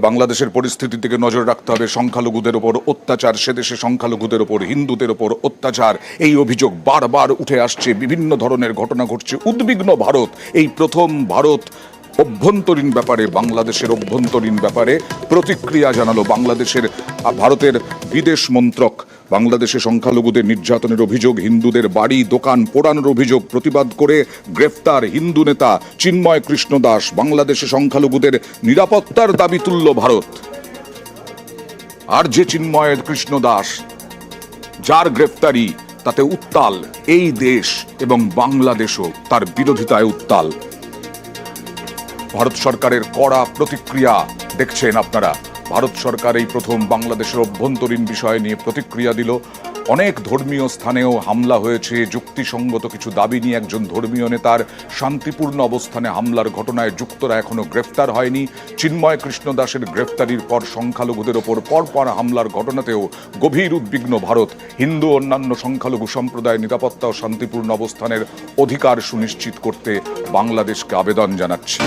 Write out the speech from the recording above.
বাংলাদেশের পরিস্থিতি থেকে নজর রাখতে হবে। সংখ্যালঘুদের ওপর অত্যাচার, সে দেশে সংখ্যালঘুদের ওপর হিন্দুদের ওপর অত্যাচার, এই অভিযোগ বারবার উঠে আসছে। বিভিন্ন ধরনের ঘটনা ঘটছে। উদ্বিগ্ন ভারত। এই প্রথম ভারত অভ্যন্তরীণ ব্যাপারে, বাংলাদেশের অভ্যন্তরীণ ব্যাপারে প্রতিক্রিয়া জানালো। ভারতের বিদেশ মন্ত্রক বাংলাদেশে সংখ্যালঘুদের নির্যাতনের অভিযোগ, হিন্দুদের বাড়ি দোকান পোড়ানোর অভিযোগ প্রতিবাদ করে গ্রেফতার হিন্দু নেতা চিন্ময় কৃষ্ণ দাস। বাংলাদেশে সংখ্যালঘুদের নিরাপত্তার দাবি তুলল ভারত। আর যে চিন্ময় কৃষ্ণ দাস, যার গ্রেফতারি, তাতে উত্তাল এই দেশ এবং বাংলাদেশও তার বিরোধিতায় উত্তাল। ভারত সরকারের কড়া প্রতিক্রিয়া দেখছেন আপনারা। ভারত সরকার এই প্রথম বাংলাদেশের অভ্যন্তরীণ বিষয় নিয়ে প্রতিক্রিয়া দিল। অনেক ধর্মীয় স্থানেও হামলা হয়েছে। যুক্তিসঙ্গত কিছু দাবি নিয়ে একজন ধর্মীয় নেতার শান্তিপূর্ণ অবস্থানে হামলার ঘটনায় যুক্তরা এখনো গ্রেফতার হয়নি। চিন্ময় কৃষ্ণ দাসের গ্রেফতারির পর সংখ্যালঘুদের ওপর পরপর হামলার ঘটনাতেও গভীর উদ্বিগ্ন ভারত। হিন্দু অন্যান্য সংখ্যালঘু সম্প্রদায়ের নিরাপত্তা ও শান্তিপূর্ণ অবস্থানের অধিকার সুনিশ্চিত করতে বাংলাদেশকে আবেদন জানাচ্ছে।